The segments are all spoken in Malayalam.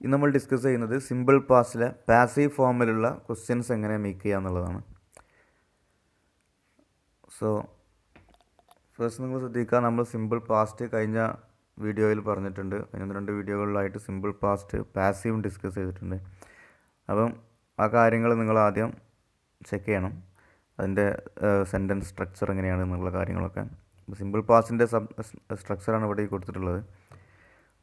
ഇന്ന് നമ്മൾ ഡിസ്കസ് ചെയ്യുന്നത് സിമ്പിൾ പാസ്റ്റിലെ പാസീവ് ഫോമിലുള്ള ക്വസ്റ്റ്യൻസ് എങ്ങനെ മേക്ക് ചെയ്യുക എന്നുള്ളതാണ്. സോ ഫസ്റ്റ് നിങ്ങൾ ശ്രദ്ധിക്കുക, നമ്മൾ സിമ്പിൾ പാസ്റ്റ് കഴിഞ്ഞ വീഡിയോയിൽ പറഞ്ഞിട്ടുണ്ട്. കഴിഞ്ഞ 2 വീഡിയോകളിലായിട്ട് സിമ്പിൾ പാസ്റ്റ് പാസീവും ഡിസ്കസ് ചെയ്തിട്ടുണ്ട്. അപ്പം ആ കാര്യങ്ങൾ നിങ്ങൾ ആദ്യം ചെക്ക് ചെയ്യണം, അതിൻ്റെ സെൻറ്റൻസ് സ്ട്രക്ചർ എങ്ങനെയാണ് എന്നുള്ള കാര്യങ്ങളൊക്കെ. സിമ്പിൾ പാസ്റ്റിൻ്റെ സ്ട്രക്ചറാണ് ഇവിടെ കൊടുത്തിട്ടുള്ളത്.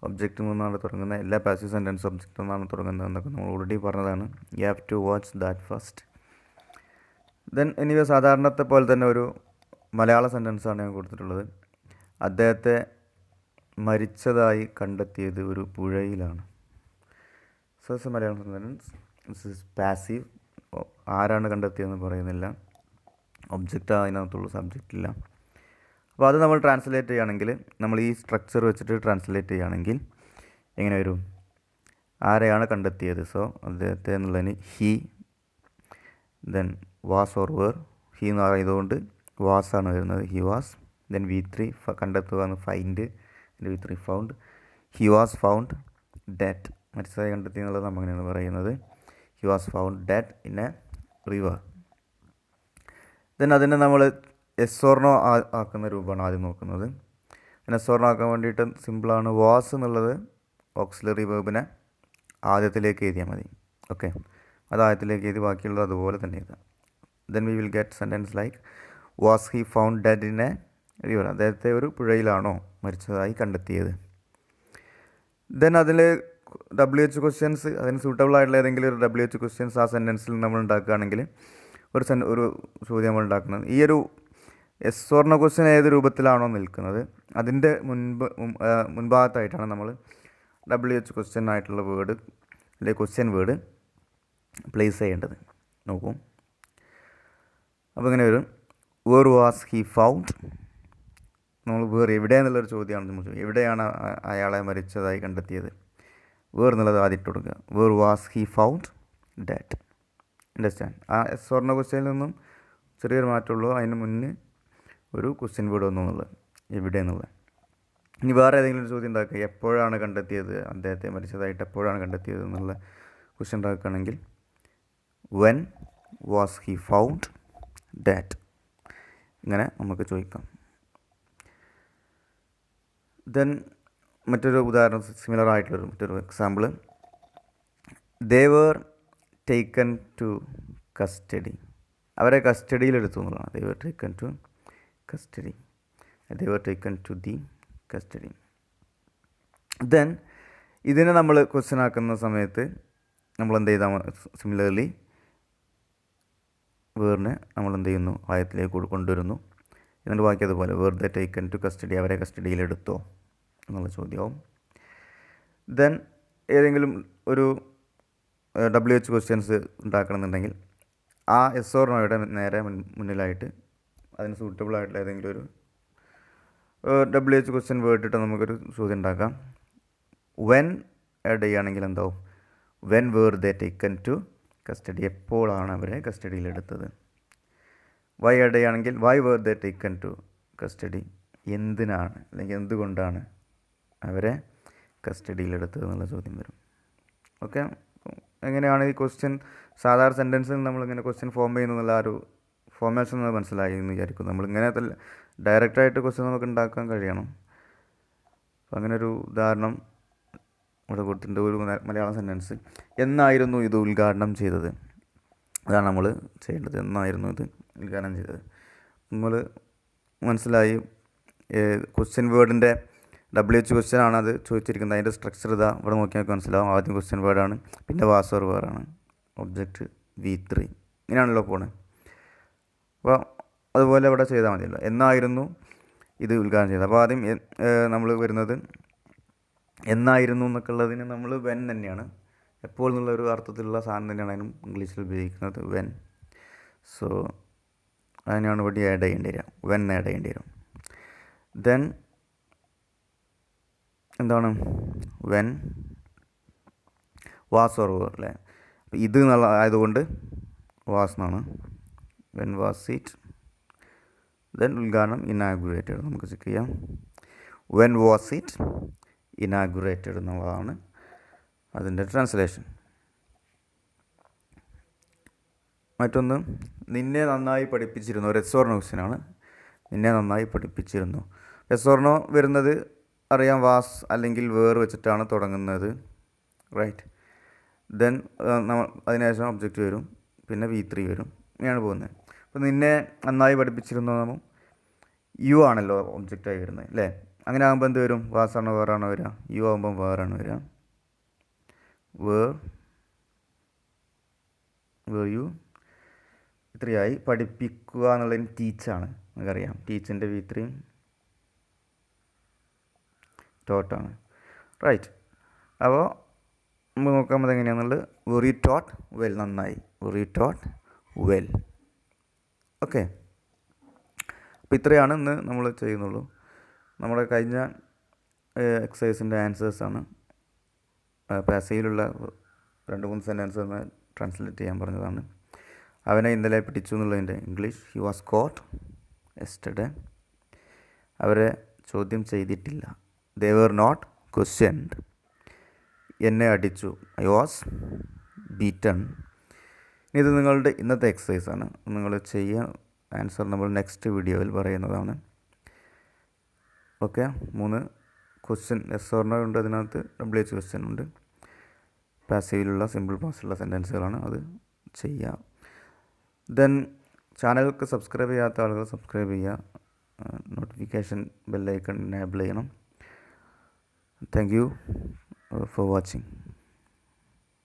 ഒബ്ജക്റ്റിൽ നിന്നാണ് തുടങ്ങുന്നത്, എല്ലാ പാസീവ് സെൻറ്റൻസ് ഒബ്ജക്റ്റിൽ നിന്നാണ് തുടങ്ങുന്നത് എന്നൊക്കെ നമ്മൾ ഓൾറെഡി പറഞ്ഞതാണ്. You have to watch that first. Then anyway സാധാരണത്തെ പോലെ തന്നെ ഒരു മലയാള സെൻറ്റൻസാണ് ഞാൻ കൊടുത്തിട്ടുള്ളത്. അദ്ദേഹത്തെ മരിച്ചതായി കണ്ടെത്തിയത് ഒരു പുഴയിലാണ്. So it's a Malayalam sentence. This is passive. ആരാണ് കണ്ടെത്തിയതെന്ന് പറയുന്നില്ല, ഒബ്ജക്റ്റ് അതിനകത്തുള്ളൂ, സബ്ജക്റ്റില്ല. അപ്പോൾ അത് നമ്മൾ ട്രാൻസ്ലേറ്റ് ചെയ്യുകയാണെങ്കിൽ, നമ്മൾ ഈ സ്ട്രക്ചർ വെച്ചിട്ട് ട്രാൻസ്ലേറ്റ് ചെയ്യുകയാണെങ്കിൽ എങ്ങനെ വരും? ആരെയാണ് കണ്ടെത്തിയത്? സോ അദ്ദേഹത്തെ എന്നുള്ളതിന് he, then was or where. He എന്ന് പറയുന്നതുകൊണ്ട് വാസാണ് വരുന്നത്, ഹി വാസ്. ദെൻ V3 കണ്ടെത്തുക എന്ന് find, V3 found. He was found dead, മരിച്ചതായി കണ്ടെത്തി എന്നുള്ളത് നമ്മൾ അങ്ങനെയാണ് പറയുന്നത്. He was found dead in A river. Then അതിനെ നമ്മൾ എസ് ഓർ നോ ആക്കുന്ന രൂപമാണ് ആദ്യം നോക്കുന്നത്. പിന്നെ എസ് ഓർ നോ ആക്കാൻ വേണ്ടിയിട്ട് സിമ്പിളാണ്. വാസ് എന്നുള്ളത് ഓക്സിലറി വേർബിനെ ആദ്യത്തിലേക്ക് എഴുതിയാൽ മതി. ഓക്കെ, അത് ആദ്യത്തിലേക്ക് എഴുതി, ബാക്കിയുള്ളത് അതുപോലെ തന്നെ എഴുതാം. Then we will get sentence like was he found dead in A river. അദ്ദേഹത്തെ ഒരു പുഴയിലാണോ മരിച്ചതായി കണ്ടെത്തിയത്. ദെൻ അതിൽ WH ക്വസ്റ്റ്യൻസ്, അതിന് സൂട്ടബിൾ ആയിട്ടുള്ള ഏതെങ്കിലും ഒരു WH ക്വസ്റ്റ്യൻസ് ആ സെൻറ്റൻസിൽ നമ്മൾ ഉണ്ടാക്കുകയാണെങ്കിൽ ഒരു ചോദ്യം നമ്മൾ ഉണ്ടാക്കുന്നത്. ഈ ഒരു എസ് ഓർ നോ ക്വസ്റ്റ്യൻ ഏത് രൂപത്തിലാണോ നിൽക്കുന്നത് അതിൻ്റെ മുൻഭാഗത്തായിട്ടാണ് നമ്മൾ WH ക്വസ്റ്റ്യൻ ആയിട്ടുള്ള വേർഡ് അല്ലെങ്കിൽ ക്വസ്റ്റ്യൻ വേർഡ് പ്ലേസ് ചെയ്യേണ്ടത്. നോക്കൂ, അപ്പോൾ ഇങ്ങനെ വരും. Where was he found. നമ്മൾ വേർ എവിടെയെന്നുള്ളൊരു ചോദ്യമാണ് നമ്മൾ ചോദിക്കുക. എവിടെയാണ് അയാളെ മരിച്ചതായി കണ്ടെത്തിയത്? വേർ എന്നുള്ളത് ആദ്യം ഇട്ട് കൊടുക്കുക. Where was he found dead. Understand? ആ എസ് ഓർ നോ ക്വസ്റ്റ്യനിൽ നിന്നും ചെറിയൊരു മാറ്റമുള്ളൂ, അതിന് മുന്നേ ഒരു ക്വസ്റ്റ്യൻ വേർഡ് വന്നു എന്നുള്ളത്, എവിടെ എന്നുള്ളത്. ഇനി വേറെ ഏതെങ്കിലും ഒരു ചോദ്യം ഉണ്ടാക്കുക, എപ്പോഴാണ് കണ്ടെത്തിയത്, അദ്ദേഹത്തെ മരിച്ചതായിട്ട് എപ്പോഴാണ് കണ്ടെത്തിയത് എന്നുള്ള ക്വസ്റ്റ്യൻ ഉണ്ടാക്കുകയാണെങ്കിൽ when was he found dead, ഇങ്ങനെ നമുക്ക് ചോദിക്കാം. ദെൻ മറ്റൊരു ഉദാഹരണം, സിമിലർ ആയിട്ടുള്ളൊരു മറ്റൊരു example, they were taken to custody. അവരെ കസ്റ്റഡിയിലെടുത്തു എന്നുള്ളതാണ്. They were taken to custody, they were taken to the custody. Then ഇതിനെ നമ്മൾ ക്വസ്റ്റ്യൻ ആക്കുന്ന സമയത്ത് നമ്മൾ എന്ത് ചെയ്താൽ, സിമിലർലി വേറിനെ നമ്മൾ എന്ത് ചെയ്യുന്നു, ആയത്തിലേക്ക് കൊണ്ടുവരുന്നു. എന്നിട്ട് ബാക്കി അതുപോലെ where they taken to custody, അവരെ കസ്റ്റഡിയിലെടുത്തോ എന്നുള്ള ചോദ്യമാവും. ദെൻ ഏതെങ്കിലും ഒരു WH ക്വസ്റ്റ്യൻസ് ഉണ്ടാക്കണമെന്നുണ്ടെങ്കിൽ ആ എസ് ഓർ നോയുടെ നേരെ മുന്നിലായിട്ട് അതിന് സൂട്ടബിൾ ആയിട്ടുള്ള ഏതെങ്കിലും ഒരു WH ക്വസ്റ്റ്യൻ വേർഡിട്ട് നമുക്കൊരു ചോദ്യം ഉണ്ടാക്കാം. വെൻ ആഡ് ചെയ്യുകയാണെങ്കിൽ എന്താവും? When were they taken to custody, എപ്പോഴാണ് അവരെ കസ്റ്റഡിയിലെടുത്തത്. വൈ ആഡ് ചെയ്യുകയാണെങ്കിൽ why were they taken to custody, എന്തിനാണ് അല്ലെങ്കിൽ എന്തുകൊണ്ടാണ് അവരെ കസ്റ്റഡിയിലെടുത്തത് എന്നുള്ള ചോദ്യം വരും. ഓക്കെ, എങ്ങനെയാണ് ഈ ക്വസ്റ്റ്യൻ സാധാരണ സെൻറ്റൻസിൽ നമ്മളിങ്ങനെ ക്വസ്റ്റ്യൻ ഫോം ചെയ്യുന്നുള്ള ആ ഒരു ഫോർമേഷൻ മനസ്സിലായി എന്ന് വിചാരിക്കുന്നു. നമ്മളിങ്ങനെ ഡയറക്റ്റായിട്ട് ക്വസ്റ്റ്യൻ നമുക്ക് ഉണ്ടാക്കാൻ കഴിയണം. അപ്പോൾ അങ്ങനെ ഒരു ഉദാഹരണം ഇവിടെ കൊടുത്തിട്ടുണ്ട്. ഒരു മലയാളം സെൻറ്റൻസ്, എന്നായിരുന്നു ഇത് ഉദ്ഘാടനം ചെയ്തത്? അതാണ് നമ്മൾ ചെയ്യേണ്ടത്. എന്നായിരുന്നു ഇത് ഉദ്ഘാടനം ചെയ്തത്? നമ്മൾ മനസ്സിലായി. ക്വസ്റ്റ്യൻ വേർഡിൻ്റെ WH ക്വസ്റ്റ്യൻ ആണ് അത് ചോദിച്ചിരിക്കുന്നത്. അതിൻ്റെ സ്ട്രക്ചർ ഇതാ ഇവിടെ നോക്കിയാൽ മനസ്സിലാവും. ആദ്യം ക്വസ്റ്റ്യൻ വേർഡാണ്, പിന്നെ വാസ് ഓർ വേറാണ്, ഒബ്ജക്റ്റ് V3, ഇങ്ങനെയാണല്ലോ പോണേ. അപ്പോൾ അതുപോലെ ഇവിടെ ചെയ്താൽ മതിയല്ലോ. എന്നായിരുന്നു ഇത് ഉദ്ഘാടനം ചെയ്തത്? അപ്പോൾ ആദ്യം നമ്മൾ വരുന്നത് എന്നായിരുന്നു എന്നൊക്കെ ഉള്ളതിന് നമ്മൾ വെൻ തന്നെയാണ്, എപ്പോൾ എന്നുള്ളൊരു അർത്ഥത്തിലുള്ള സാധനം തന്നെയാണ് അതിനും ഇംഗ്ലീഷിൽ ഉപയോഗിക്കുന്നത്, വെൻ. സോ അതിനാണ് ഇവിടെ ആഡ് ചെയ്യേണ്ടി വരിക, വെൻ ആഡ് ചെയ്യേണ്ടി വരും. ദെൻ എന്താണ്? വെൻ വാസ് ഓർ വേർ അല്ലേ. അപ്പോൾ ഇത് എന്നുള്ള ആയതുകൊണ്ട് വാസ് എന്നാണ്. When was it. ദെൻ ഉദ്ഘാടനം ഇനാഗുറേറ്റഡ്, നമുക്ക് ചെക്ക് ചെയ്യാം. വെൻ വാസ് ഇറ്റ് ഇനാഗുറേറ്റഡ് എന്നുള്ളതാണ് അതിൻ്റെ ട്രാൻസ്ലേഷൻ. മറ്റൊന്ന്, നിന്നെ നന്നായി പഠിപ്പിച്ചിരുന്നു. ഒരു എസ് ഓർ നോ ക്വസ്റ്റ്യനാണ്. നിന്നെ നന്നായി പഠിപ്പിച്ചിരുന്നു. എസ് ഓർ നോ വരുന്നത് അറിയാം, വാസ് അല്ലെങ്കിൽ വേർ വെച്ചിട്ടാണ് തുടങ്ങുന്നത്. റൈറ്റ്. ദെൻ നമ്മൾ അതിനുശേഷം ഒബ്ജക്റ്റ് വരും, പിന്നെ V3 വരും. ഇങ്ങനെയാണ് പോകുന്നത്. അപ്പോൾ നിന്നെ നന്നായി പഠിപ്പിച്ചിരുന്നു നമ്മൾ യു ആണല്ലോ ഒബ്ജക്റ്റായി വരുന്നത് അല്ലേ. അങ്ങനെ ആകുമ്പോൾ എന്ത് വരും? വാസാണോ വേറാണോ വരിക? യു ആകുമ്പം വേറാണ് വരിക. Were you. ഇത്രയായി. പഠിപ്പിക്കുക എന്നുള്ളതിന് ടീച്ചാണ്, നമുക്കറിയാം. ടീച്ചിൻ്റെ V3 ടോട്ടാണ്. റൈറ്റ്. അപ്പോൾ നമ്മൾ നോക്കാൻ എങ്ങനെയാണെന്നുള്ളത്. Very taught well. നന്നായി. Very taught well. ഓക്കെ. അപ്പോൾ ഇത്രയാണ് ഇന്ന് നമ്മൾ ചെയ്യുന്നുള്ളൂ. നമ്മുടെ കഴിഞ്ഞ എക്സസൈസിൻ്റെ ആൻസേഴ്സാണ്. പാസീവിലുള്ള 2-3 സെൻറ്റൻസ് ഒന്ന് ട്രാൻസ്ലേറ്റ് ചെയ്യാൻ പറഞ്ഞതാണ്. അവനെ ഇന്നലെ പിടിച്ചു എന്നുള്ളതിൻ്റെ English, he was coat yesterday. അവരെ ചോദ്യം ചെയ്തിട്ടില്ല, ദേ വർ നോട്ട് ക്വസ്റ്റ്യൻഡ്. എന്നെ അടിച്ചു, ഐ വാസ് ബീറ്റൺ. ഇത് നിങ്ങളുടെ ഇന്നത്തെ എക്സസൈസാണ്. നിങ്ങൾ ചെയ്യാൻ ആൻസർ നമ്മൾ നെക്സ്റ്റ് വീഡിയോയിൽ പറയുന്നതാണ്. Okay. 3 question yes or no ഉണ്ട്, അതിനകത്ത് WH ക്വസ്റ്റ്യൻ ഉണ്ട്. പാസീവിലുള്ള സിമ്പിൾ പാസ്റ്റുള്ള സെൻറ്റൻസുകളാണ്, അത് ചെയ്യാം. ദെൻ ചാനലുകൾക്ക് സബ്സ്ക്രൈബ് ചെയ്യാത്ത ആളുകൾ സബ്സ്ക്രൈബ് ചെയ്യുക. നോട്ടിഫിക്കേഷൻ ബെല്ലൈക്കൺ എനേബിൾ ചെയ്യണം. Thank you for watching.